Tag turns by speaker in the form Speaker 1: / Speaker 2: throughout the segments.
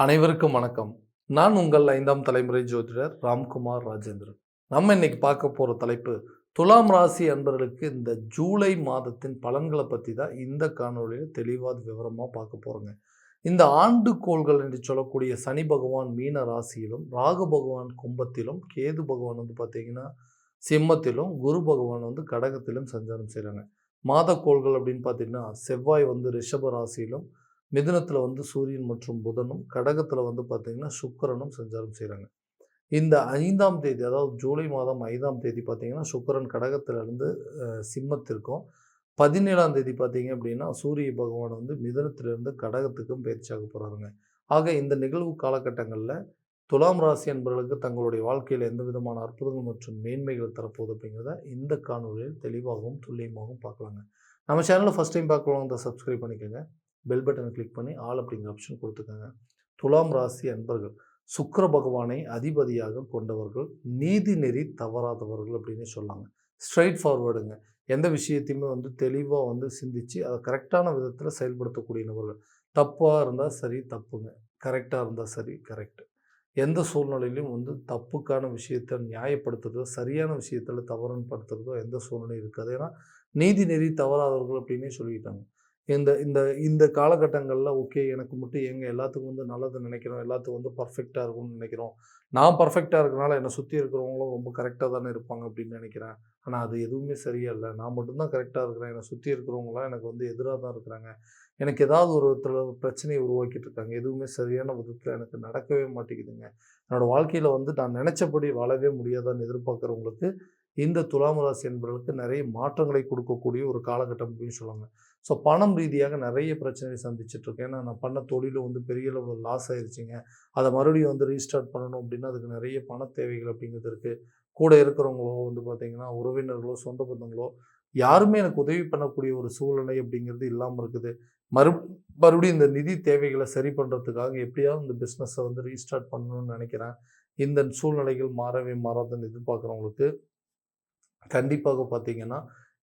Speaker 1: அனைவருக்கும் வணக்கம். நான் உங்கள் 5ஆம் தலைமுறை ஜோதிடர் ராம்குமார் ராஜேந்திரன். நம்ம இன்னைக்கு பார்க்க போற தலைப்பு, துலாம் ராசி அன்பர்களுக்கு இந்த ஜூலை மாதத்தின் பலன்கள பத்தி தான் இந்த காணொளியில தெளிவா விவரமா பார்க்க போறோங்க. இந்த ஆண்டுக்கோள்கள் என்று சொல்லக்கூடிய சனி பகவான் மீன ராசியிலும், ராகு பகவான் கும்பத்திலும், கேது பகவான் பார்த்தீங்கன்னா சிம்மத்திலும், குரு பகவான் கடகத்திலும் சஞ்சாரம் செய்றாங்க. மாதக்கோள்கள் அப்படின்னு பார்த்தீங்கன்னா, செவ்வாய் ரிஷப ராசியிலும், மிதுனத்துல சூரியன் மற்றும் புதனும், கடகத்துல பார்த்தீங்கன்னா சுக்கிரனும் சஞ்சாரம் செய்றாங்க. இந்த 5ஆம் தேதி, அதாவது ஜூலை மாதம் 5ஆம் தேதி பார்த்தீங்கன்னா, சுக்கிரன் கடகத்திலிருந்து சிம்மத்திற்கும், 17ஆம் தேதி பார்த்தீங்க அப்படின்னா, சூரிய பகவான் மிதுனத்திலிருந்து கடகத்துக்கும் பயிற்சியாக போறாருங்க. ஆக இந்த நிகழ்வு காலகட்டங்கள்ல துலாம் ராசி அன்பர்களுக்கு தங்களுடைய வாழ்க்கையில எந்த விதமான அற்புதங்கள் மற்றும் மேன்மைகள் தரப்போகுது அப்படிங்கிறத இந்த காணொளியில் தெளிவாகவும், துல்லியமாகவும் பார்க்கலாங்க. நம்ம சேனலை ஃபர்ஸ்ட் டைம் பார்க்குறவங்க சப்ஸ்கிரைப் பண்ணிக்கோங்க. பெல் பட்டனை கிளிக் பண்ணி ஆல் அப்படிங்கிற ஆப்ஷன் கொடுத்துக்கோங்க. துலாம் ராசி அன்பர்கள் சுக்கிர பகவானை அதிபதியாக கொண்டவர்கள், நீதி நெறி தவறாதவர்கள் அப்படின்னு சொல்லாங்க. ஸ்ட்ரைட் ஃபார்வர்டுங்க. எந்த விஷயத்தையுமே தெளிவாக சிந்திச்சு அதை கரெக்டான விதத்தில் செயல்படுத்தக்கூடிய நபர்கள். தப்பாக இருந்தால் சரி தப்புங்க, கரெக்டாக இருந்தால் சரி கரெக்ட். எந்த சூழ்நிலையிலும் தப்புக்கான விஷயத்தை நியாயப்படுத்துறதோ, சரியான விஷயத்தில் தவறுன்னு படுத்துறதோ எந்த சூழ்நிலையும் இருக்காது. ஏன்னா நீதி நெறி தவறாதவர்கள் அப்படின்னே சொல்லிக்கிட்டாங்க. இந்த இந்த இந்த காலகட்டங்கள்ல ஓகே, எனக்கு மட்டும் ஏங்க எல்லாத்துக்கும் நல்லது நினைக்கிறோம், எல்லாத்துக்கும் பர்ஃபெக்ட்டா இருக்கும்னு நினைக்கிறோம். நான் பர்ஃபெக்ட்டா இருக்கனால என்னை சுற்றி இருக்கிறவங்களும் ரொம்ப கரெக்டாக தானே இருப்பாங்க அப்படின்னு நினைக்கிறேன். ஆனால் அது எதுவுமே சரியா இல்ல. நான் மட்டும் தான் கரெக்டாக இருக்கிறேன். என்னை சுற்றி இருக்கிறவங்கலாம் எனக்கு எதிரா தான் இருக்கிறாங்க. எனக்கு ஏதாவது ஒரு விதத்துல பிரச்சனையை உருவாக்கிட்டு இருக்காங்க. எதுவுமே சரியான விதத்தில் எனக்கு நடக்கவே மாட்டேங்குதுங்க. என்னோட வாழ்க்கையில நான் நினைச்சபடி வாழவே முடியாதான்னு எதிர்பார்க்குறவங்களுக்கு இந்த துலாம் ராசி என்பவர்களுக்கு நிறைய மாற்றங்களை கொடுக்கக்கூடிய ஒரு காலகட்டம் அப்படின்னு சொல்லுவாங்க. ஸோ பணம் ரீதியாக நிறைய பிரச்சனையை சந்திச்சுட்ருக்கேன். ஏன்னா நான் பண்ண தொழிலும் பெரிய அளவில் லாஸ் ஆயிருச்சுங்க. அதை மறுபடியும் ரீஸ்டார்ட் பண்ணணும் அப்படின்னா அதுக்கு நிறைய பண தேவைகள் அப்படிங்கிறது இருக்குது. கூட இருக்கிறவங்களோ பார்த்தீங்கன்னா உறவினர்களோ, சொந்த பந்தங்களோ யாருமே எனக்கு உதவி பண்ணக்கூடிய ஒரு சூழ்நிலை அப்படிங்கிறது இல்லாமல் இருக்குது. மறு மறுபடியும் இந்த நிதி தேவைகளை சரி பண்ணுறதுக்காக எப்படியாவது இந்த பிஸ்னஸை ரீஸ்டார்ட் பண்ணணும்னு நினைக்கிறேன். இந்த சூழ்நிலைகள் மாறவே மாறாதுன்னு எதிர்பார்க்குறவங்களுக்கு கண்டிப்பாக பார்த்தீங்கன்னா,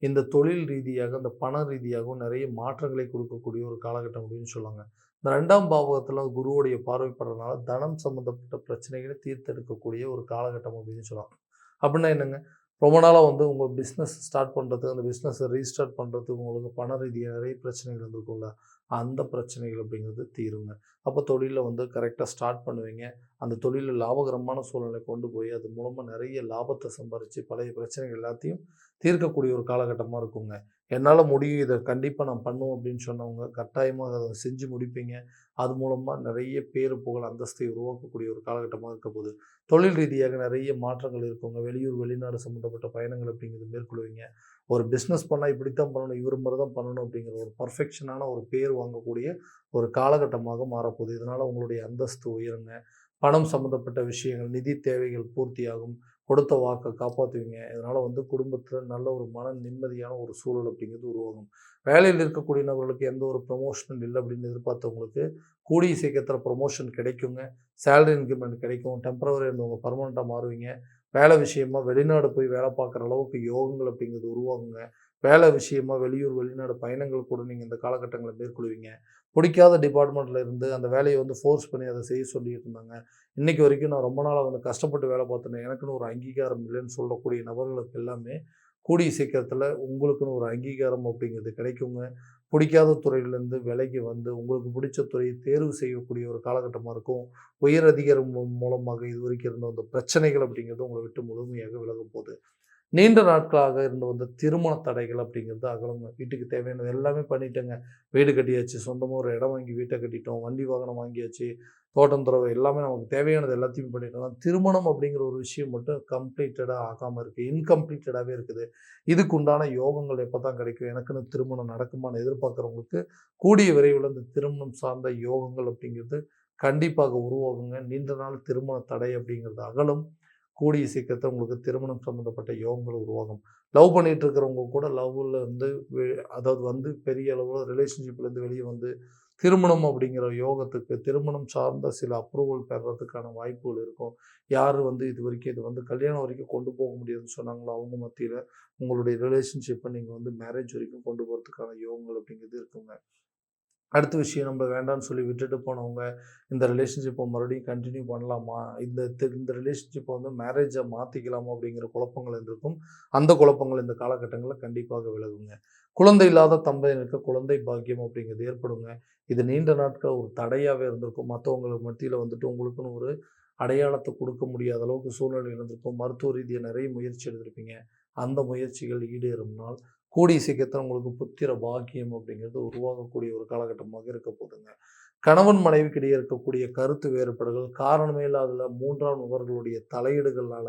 Speaker 1: இந்த தொழில் ரீதியாக, இந்த பண ரீதியாகவும் நிறைய மாற்றங்களை கொடுக்கக்கூடிய ஒரு காலகட்டம் அப்படின்னு சொல்லாங்க. இந்த 2ஆம் பாவகத்தில குருவுடைய பார்வை படுறதுனால, தனம் சம்மந்தப்பட்ட பிரச்சனைகளை தீர்த்தெடுக்கக்கூடிய ஒரு காலகட்டம் அப்படின்னு சொல்லலாம். அப்படின்னா என்னங்க? ரொம்ப நாளா உங்க பிஸ்னஸ் ஸ்டார்ட் பண்ணுறதுக்கு, அந்த பிஸ்னஸை ரீஸ்டார்ட் பண்ணுறதுக்கு உங்களுக்கு பண ரீதியா நிறைய பிரச்சனைகள் இருந்திருக்கும்ல. அந்த பிரச்சனைகள் அப்படிங்கிறது தீருங்க. அப்போ தொழில கரெக்ட்டா ஸ்டார்ட் பண்ணுவீங்க. அந்த தொழில்ல லாபகரமான சூழ்நிலை கொண்டு போய், அது மூலமா நிறைய லாபத்த சம்பாரிச்சு, பழைய பிரச்சனைகள் எல்லாத்தையும் தீர்க்கக்கூடிய ஒரு காலகட்டமா இருக்குங்க. என்னால முடியும், இத கண்டிப்பா நான் பண்ணுவேன் அப்படின்னு சொன்னவங்க, கட்டாயமா அத செஞ்சு முடிப்பீங்க. அது மூலமா நிறைய பேரு, புகழ், அந்தஸ்தை உருவாக்கக்கூடிய ஒரு காலகட்டமா இருக்க போது. தொழில் ரீதியாக நிறைய மாற்றங்கள் இருக்குங்க. வெளியூர், வெளிநாடு சம்மந்தப்பட்ட பயணங்கள் அப்படிங்கிறது மேற்கொள்வீங்க. ஒரு பிஸ்னஸ் பண்ணா இப்படித்தான் பண்ணணும், இவரு மாரி தான் பண்ணணும் அப்படிங்கிற ஒரு பெர்ஃபெக்ஷனான ஒரு பேர் வாங்கக்கூடிய ஒரு காலகட்டமாக மாறப்போகுது. இதனால உங்களுடைய அந்தஸ்து உயருங்க. பணம் சம்மந்தப்பட்ட விஷயங்கள், நிதி தேவைகள் பூர்த்தியாகும். கொடுத்த வாக்க காப்பாத்துவீங்க. இதனால குடும்பத்தில நல்ல ஒரு மன நிம்மதியான ஒரு சூழல் அப்படிங்கிறது உருவாகும். வேலையில் இருக்கக்கூடிய நபர்களுக்கு எந்த ஒரு ப்ரமோஷனும் இல்ல அப்படின்னு எதிர்பார்த்தவங்களுக்கு, கூடிய சீக்கிரத்தில ப்ரமோஷன் கிடைக்குங்க. சேலரி இன்கிரிமெண்ட் கிடைக்கும். டெம்பரவரியா இருந்தவங்க பெர்மனன்ட்டா மாறுவீங்க. வேலை விஷயமா வெளிநாடு போய் வேலை பார்க்குற அளவுக்கு யோகங்கள் அப்படிங்கிறது உருவாகுங்க. வேலை விஷயமா வெளியூர், வெளிநாடு பயணங்கள் கூட நீங்க இந்த காலகட்டங்கள மேற்கொள்வீங்க. பிடிக்காத டிபார்ட்மெண்ட்ல இருந்து அந்த வேலைய ஃபோர்ஸ் பண்ணி அத செய்ய சொல்லிட்டு இருந்தாங்க. இன்னைக்கு வரைக்கும் நான் ரொம்ப நாளா கஷ்டப்பட்டு வேலை பார்த்தேனே, எனக்குன்னு ஒரு அங்கீகாரம் இல்லைன்னு சொல்லக்கூடிய நபர்களுக்கு எல்லாமே கூடிய சீக்கிரத்தில உங்களுக்குன்னு ஒரு அங்கீகாரம் அப்படிங்கிறது கிடைக்குங்க. பிடிக்காத துறையிலேருந்து விலகி உங்களுக்கு பிடிச்ச துறையை தேர்வு செய்யக்கூடிய ஒரு காலகட்டமா இருக்கும். உயர் அதிகாரி மூலமாக இதுவரைக்கும் இருந்த அந்த பிரச்சனைகள் அப்படிங்கிறது உங்கள விட்டு முழுமையாக விலகப் போகுது. நீண்ட நாட்களாக இருந்து வந்த திருமண தடைகள் அப்படிங்கிறது அகலுங்க. வீட்டுக்கு தேவையானது எல்லாமே பண்ணிட்டேங்க. வீடு கட்டியாச்சு, சொந்தமா ஒரு இடம் வாங்கி வீட்ட கட்டிட்டோம், வண்டி வாகனம் வாங்கியாச்சு, தோட்டம் துறவு எல்லாமே நமக்கு தேவையானது எல்லாத்தையும் பண்ணிட்டோம். திருமணம் அப்படிங்கிற ஒரு விஷயம் மட்டும் கம்ப்ளீட்டடா ஆகாம இருக்கு. இன்கம்ப்ளீட்டடாவே இருக்குது. இதுக்கு உண்டான யோகங்கள் எப்ப தான் கிடைக்கும்? எனக்குன்னு திருமணம் நடக்குமான்னு எதிர்பார்க்குறவங்களுக்கு கூடிய விரைவில இந்த திருமணம் சார்ந்த யோகங்கள் அப்படிங்கிறது கண்டிப்பாக உருவாகுங்க. நீண்ட நாள் திருமண தடை அப்படிங்கிறது அகலும். கூடிய சீக்கிரத்தில உங்களுக்கு திருமணம் சம்மந்தப்பட்ட யோகங்கள் உருவாகும். லவ் பண்ணிட்டு இருக்கிறவங்க கூட லவ்ல அதாவது பெரிய அளவுல ரிலேஷன்ஷிப்லேருந்து வெளிய திருமணம் அப்படிங்கிற யோகத்துக்கு, திருமணம் சார்ந்த சில அப்ரூவல் பெறதுக்கான வாய்ப்புகள் இருக்கும். யாரு இதுவரைக்கும் இது கல்யாணம் வரைக்கும் கொண்டு போக முடியாதுன்னு சொன்னாங்களோ, அவங்க மத்தியில உங்களுடைய ரிலேஷன்ஷிப்ப நீங்க மேரேஜ் வரைக்கும் கொண்டு போறதுக்கான யோகங்கள் அப்படிங்கிறது இருக்குங்க. அடுத்த விஷயம் நம்ம வேண்டான்னு சொல்லி விட்டுட்டு போனவங்க, இந்த ரிலேஷன்ஷிப்பை மறுபடியும் கன்டின்யூ பண்ணலாமா? இந்த ரிலேஷன்ஷிப்பை வந்து மேரேஜா மாத்திக்கலாமா? அப்படிங்கிற குழப்பங்கள் இருந்திருக்கும். அந்த குழப்பங்கள் இந்த காலகட்டங்கள்ல கண்டிப்பாக விலகுங்க. குழந்தை இல்லாத தம்பதியினருக்கு குழந்தை பாக்கியம் அப்படிங்கிறது ஏற்படுங்க. இது நீண்ட நாட்கள் ஒரு தடையாவே இருந்திருக்கும். மத்தவங்களுக்கு மத்தியில வந்துட்டு உங்களுக்குன்னு ஒரு அடையாளத்த குடுக்க முடியாத அளவுக்கு சூழ்நிலை இருந்திருக்கும். மருத்துவ ரீதியா நிறைய முயற்சி எடுத்திருப்பீங்க. அந்த முயற்சிகள் ஈடேறும் நாள். கூடிய சீக்கிரத்தில உங்களுக்கு புத்திர பாக்கியம் அப்படிங்கிறது உருவாகக்கூடிய ஒரு காலகட்டமாக இருக்க போதுங்க. கணவன் மனைவிக்கு இடையே இருக்கக்கூடிய கருத்து வேறுபாடுகள் காரணமே இல்லாததுல 3ஆம் நபர்களுடைய தலையீடுகள்னால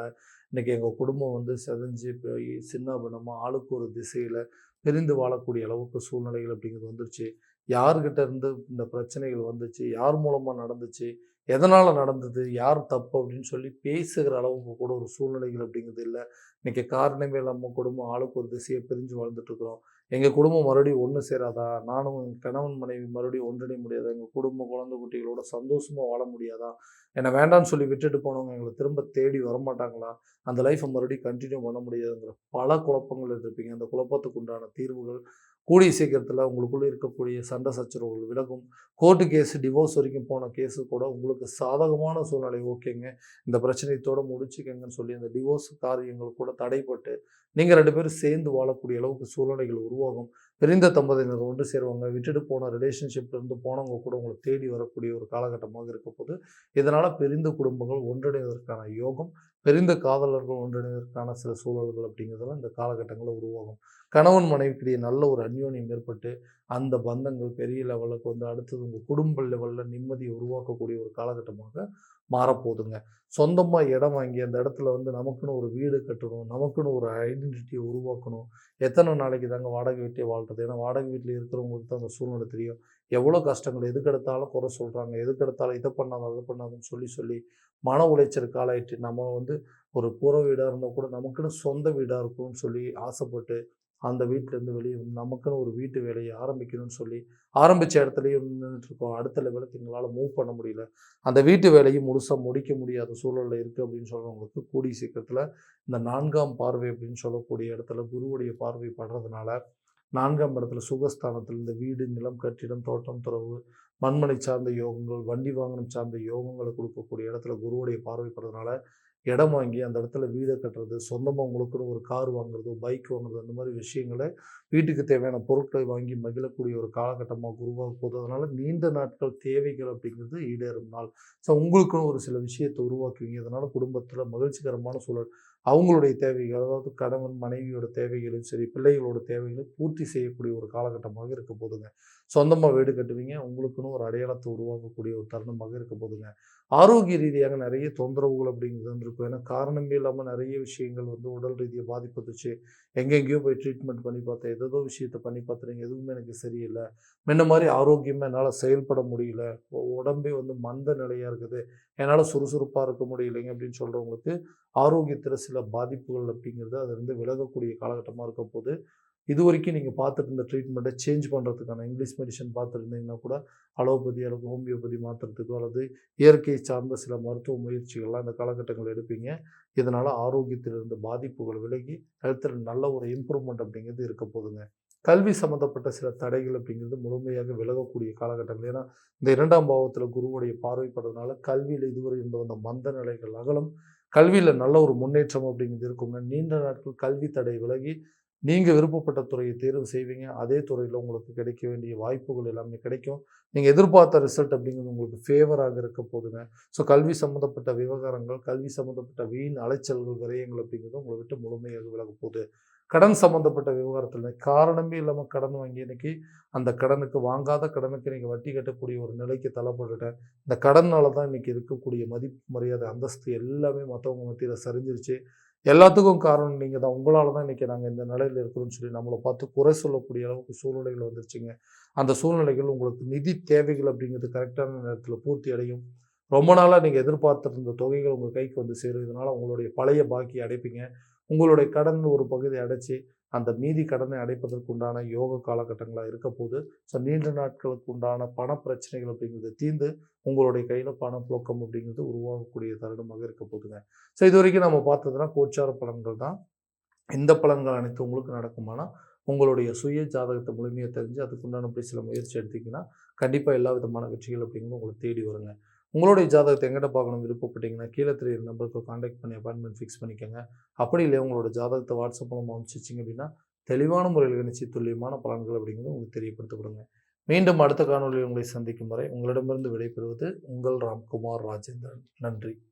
Speaker 1: இன்னைக்கு எங்க குடும்பம் வந்து சிதைஞ்சு போய் சின்னாபின்னமா ஆளுக்கு ஒரு திசையில பிரிந்து வாழக்கூடிய அளவுக்கு சூழ்நிலைகள் அப்படிங்கிறது வந்துருச்சு. யார்கிட்ட இருந்து இந்த பிரச்சனைகள் வந்துச்சு? யார் மூலமா நடந்துச்சு? எதனால நடந்தது? யார் தப்பு? அப்படின்னு சொல்லி பேசுகிற அளவுக்கு கூட ஒரு சூழ்நிலைகள் அப்படிங்கிறது இல்ல. இன்னைக்கு காரணமே இல்லாம குடும்பம் ஆளுக்கு ஒரு திசைய பிரிஞ்சு வாழ்ந்துட்டு இருக்கிறோம். எங்க குடும்பம் மறுபடியும் ஒண்ணு சேராதா? நானும் என் கணவன், மனைவி மறுபடியும் ஒன்றிணைய முடியாதா? எங்க குடும்பம், குழந்தை குட்டிகளோட சந்தோஷமா வாழ முடியாதா? என்ன வேண்டான்னு சொல்லி விட்டுட்டு போனவங்க எங்கள திரும்ப தேடி வரமாட்டாங்களா? அந்த லைஃப்ப மறுபடியும் கன்டின்யூ பண்ண முடியாதுங்கிற பல குழப்பங்கள் இருந்திருப்பீங்க. அந்த குழப்பத்துக்கு உண்டான தீர்வுகள் கூடிய சீக்கிரத்தில உங்களுக்குள்ள இருக்கக்கூடிய சண்டை சச்சரவுகள் விலகும். கோர்ட்டு கேஸ், டிவோர்ஸ் வரைக்கும் போன கேஸு கூட உங்களுக்கு சாதகமான சூழ்நிலை ஓகேங்க. இந்த பிரச்சனைய இத்தோட முடிச்சுக்கங்கன்னு சொல்லி அந்த டிவோர்ஸ் காரியங்கள் கூட தடைப்பட்டு, நீங்க 2 பேரும் சேர்ந்து வாழக்கூடிய அளவுக்கு சூழ்நிலைகள் உருவாகும். பிரிந்த தம்பதியினர் ஒன்று சேருவாங்க. விட்டுட்டு போன ரிலேஷன்ஷிப்ல இருந்து போனவங்க கூட உங்கள தேடி வரக்கூடிய ஒரு காலகட்டமாக இருக்கப்போது. இதனால பிரிந்த குடும்பங்கள் ஒன்றிணைவதற்கான யோகம், பிரிந்த காதலர்கள் ஒன்றிணைவதற்கான சில சூழல்கள் அப்படிங்கிறதெல்லாம் இந்த காலகட்டங்கள்ல உருவாகும். கணவன் மனைவிக்கிடையே நல்ல ஒரு அந்யோன்யம் ஏற்பட்டு, அந்த பந்தங்கள் பெரிய லெவலுக்கு வந்து அடுத்தது உங்க குடும்ப லெவல்ல நிம்மதிய உருவாக்கக்கூடிய ஒரு காலகட்டமாக மாறப்போதுங்க. சொந்தமா இடம் வாங்கி அந்த இடத்துல வந்து நமக்குன்னு ஒரு வீடு கட்டணும். நமக்குன்னு ஒரு ஐடென்டிட்டிய உருவாக்கணும். எத்தன நாளைக்கு தாங்க வாடகை வீட்லயே வாழ்றது? ஏன்னா வாடகை வீட்ல இருக்கிறவங்களுக்கு தான் அந்த சூழ்நிலை தெரியும். எவ்வளோ கஷ்டங்கள் எதுக்கெடுத்தாலும் குறை சொல்றாங்க. எதுக்கெடுத்தாலும் இத பண்ணாத, அத பண்ணாதன்னு சொல்லி சொல்லி மன உளைச்சலுக்கு ஆளாயிட்டு நம்ம வந்து ஒரு கூரை வீடா இருந்தா கூட நமக்குன்னு சொந்த வீடா இருக்கணும்னு சொல்லி ஆசைப்பட்டு அந்த வீட்லேருந்து வெளிய வந்து நமக்குன்னு ஒரு வீட்டு வேலைய ஆரம்பிக்கணும்னு சொல்லி, ஆரம்பிச்ச இடத்துலயே நின்னுட்டுருக்கோம். அடுத்த லெவலுக்கு எங்களால மூவ் பண்ண முடியல. அந்த வீட்டு வேலையும் முழுசா முடிக்க முடியாத சூழல்ல இருக்கு அப்படின்னு சொல்றவங்களுக்கு கூடிய சீக்கிரத்தில இந்த 4ஆம் பார்வை அப்படின்னு சொல்லக்கூடிய இடத்துல குருவுடைய பார்வை படுறதுனால, 4ஆம் இடத்துல சுகஸ்தானத்தில இந்த வீடு, நிலம், கட்டிடம், தோட்டம், துறவு, மண்மனை சார்ந்த யோகங்கள், வண்டி வாகனம் சார்ந்த யோகங்கள குடுக்கக்கூடிய இடத்துல குருவுடைய பார்வை படுறதுனால, இடம் வாங்கி அந்த இடத்துல வீட கட்டுறது, சொந்தமா உங்களுக்குன்னு ஒரு கார் வாங்குறது, பைக் வாங்குறது, அந்த மாரி விஷயங்கள வீட்டுக்கு தேவையான பொருட்களை வாங்கி மகிழக்கூடிய ஒரு காலகட்டமாக உருவாக போது. அதனால நீண்ட நாட்கள் தேவைகள் அப்படிங்கிறது ஈடேறும் நாள். ஸோ உங்களுக்குன்னு ஒரு சில விஷயத்த உருவாக்குவீங்க. இதனால குடும்பத்தில மகிழ்ச்சிகரமான சூழல். அவங்களுடைய தேவைகள், அதாவது கணவன், மனைவியோட தேவைகளும் சரி, பிள்ளைகளோட தேவைகளை பூர்த்தி செய்யக்கூடிய ஒரு காலகட்டமாக இருக்க போதுங்க. சொந்தமா வீடு கட்டுவீங்க. உங்களுக்குன்னு ஒரு அடையாளத்த உருவாக்கக்கூடிய ஒரு தருணமாக இருக்க போதுங்க. ஆரோக்கிய ரீதியாக நெறைய தொந்தரவுகள் அப்படிங்கிறது வந்திருக்கும். ஏன்னா காரணமே இல்லாம நெறைய விஷயங்கள் வந்து உடல் ரீதியா பாதிப்பட்டுச்சு. எங்கெங்கேயோ போய் ட்ரீட்மெண்ட் பண்ணி பார்த்தேன். ஏதேதோ விஷயத்த பண்ணி பார்த்துட்டேன். எதுவுமே எனக்கு சரியில்ல. முன்ன மாரி ஆரோக்கியமா என்னால செயல்பட முடியல. உடம்பே வந்து மந்த நிலையா இருக்குது. என்னால சுறுசுறுப்பா இருக்க முடியலைங்க அப்படின்னு சொல்றவங்களுக்கு, ஆரோக்கியத்தில சில பாதிப்புகள் அப்படிங்கிறது அதிலிருந்து விலகக்கூடிய காலகட்டமா இருக்கப்போது. இதுவரைக்கும் நீங்க பார்த்துட்டு இருந்த ட்ரீட்மெண்ட்ட சேஞ்ச் பண்றதுக்கான இங்கிலீஷ் மெடிசின் பார்த்துருந்தீங்கன்னா கூட, அலோபதி அல்லது ஹோமியோபதி மாத்துறதுக்கோ அல்லது இயற்கை சார்ந்த சில மருத்துவ முயற்சிகள்லாம் இந்த காலகட்டங்கள்ல எடுப்பீங்க. இதனால ஆரோக்கியத்தில் இருந்த பாதிப்புகள் விலகி, ஹெல்த்ல நல்ல ஒரு இம்ப்ரூவ்மெண்ட் அப்படிங்கிறது இருக்க போதுங்க. கல்வி சம்மந்தப்பட்ட சில தடைகள் அப்படிங்கிறது முழுமையாக விலகக்கூடிய காலகட்டங்கள். ஏன்னா, இந்த 2ஆம் பாவத்தில குருவுடைய பார்வைப்படுறதுனால, கல்வியில இதுவரை இருந்து வந்த மந்த நிலைகள் அகலும். கல்வியில நல்ல ஒரு முன்னேற்றம் அப்படிங்கிறது இருக்குங்க. நீண்ட நாட்கள் கல்வி தடை விலகி நீங்க விருப்பப்பட்ட துறையை தேர்வு செய்வீங்க. அதே துறையில உங்களுக்கு கிடைக்க வேண்டிய வாய்ப்புகள் எல்லாமே கிடைக்கும். நீங்க எதிர்பார்த்த ரிசல்ட் அப்படிங்கிறது உங்களுக்கு ஃபேவராக இருக்க போதுங்க. ஸோ கல்வி சம்மந்தப்பட்ட விவகாரங்கள், கல்வி சம்மந்தப்பட்ட வீண் அலைச்சல்கள், விரயங்கள் அப்படிங்கிறது உங்கள விட்டு முழுமையாக விலகப் போது. கடன் சம்மந்தப்பட்ட விவகாரத்தில காரணமே இல்லாம கடன் வாங்கி இன்னைக்கு அந்த கடனுக்கு வாங்காத கடனுக்கு நீங்க வட்டி கட்டக்கூடிய ஒரு நிலைக்கு தள்ளப்பட்டுட்டேன். இந்த கடன்னால தான் இன்னைக்கு இருக்கக்கூடிய மதிப்பு, மரியாதை, அந்தஸ்து எல்லாமே மத்தவங்க மத்தியில சரிஞ்சிருச்சு. எல்லாத்துக்கும் காரணம் நீங்க தான். உங்களால தான் இன்னைக்கு நாங்க இந்த நிலையில இருக்கிறோம்னு சொல்லி நம்மள பார்த்து குறை சொல்லக்கூடிய அளவுக்கு சூழ்நிலைகள் வந்துருச்சுங்க. அந்த சூழ்நிலைகள் உங்களுக்கு நிதி தேவைகள் அப்படிங்கிறது கரெக்டான நேரத்தில பூர்த்தி அடையும். ரொம்ப நாளா நீங்க எதிர்பார்த்திருந்த தொகைகள் உங்க கைக்கு வந்து சேரும். இதனால உங்களுடைய பழைய பாக்கிய அடைப்பீங்க. உங்களுடைய கடன் ஒரு பகுதிய அடைச்சு, அந்த மீதி கடனை அடைப்பதற்கு உண்டான யோக காலகட்டங்களா இருக்கப்போது. ஸோ நீண்ட நாட்களுக்கு உண்டான பண பிரச்சனைகள் அப்படிங்கிறது தீர்ந்து, உங்களுடைய கையில பணப்புழக்கம் அப்படிங்கிறது உருவாகக்கூடிய தருணமாக இருக்க போதுங்க. ஸோ இதுவரைக்கும் நம்ம பார்த்ததுனா கோச்சார பலன்கள் தான். இந்த பலன்கள் அனைத்தும் உங்களுக்கு நடக்குமானா, உங்களுடைய சுய ஜாதகத்த முழுமையா தெரிஞ்சு அதுக்குண்டான சில முயற்சி எடுத்தீங்கன்னா, கண்டிப்பாக எல்லா விதமான வெற்றிகள் அப்படிங்கிறது உங்களை தேடி வருங்க. உங்களுடைய ஜாதகத்தை எங்கிட்ட பார்க்கணும் விருப்பப்பட்டீங்கன்னா, கீழே தெரியுற நம்பருக்கு கான்டாக்ட் பண்ணி அப்பாயின்மெண்ட் ஃபிக்ஸ் பண்ணிக்கோங்க. அப்படி இல்லையா உங்களோட ஜாதகத்தை வாட்ஸ்அப் மூலமாக அனுப்பிச்சிங்க அப்படின்னா, தெளிவான முறையில் கணிச்சு துல்லியமான பலன்கள் அப்படிங்கிறது உங்களுக்கு தெரியப்படுத்தப்படுங்க. மீண்டும் அடுத்த காணொலியில் உங்களை சந்திக்கும் வரை உங்களிடமிருந்து விடைபெறுவது உங்கள் ராம்குமார் ராஜேந்திரன். நன்றி.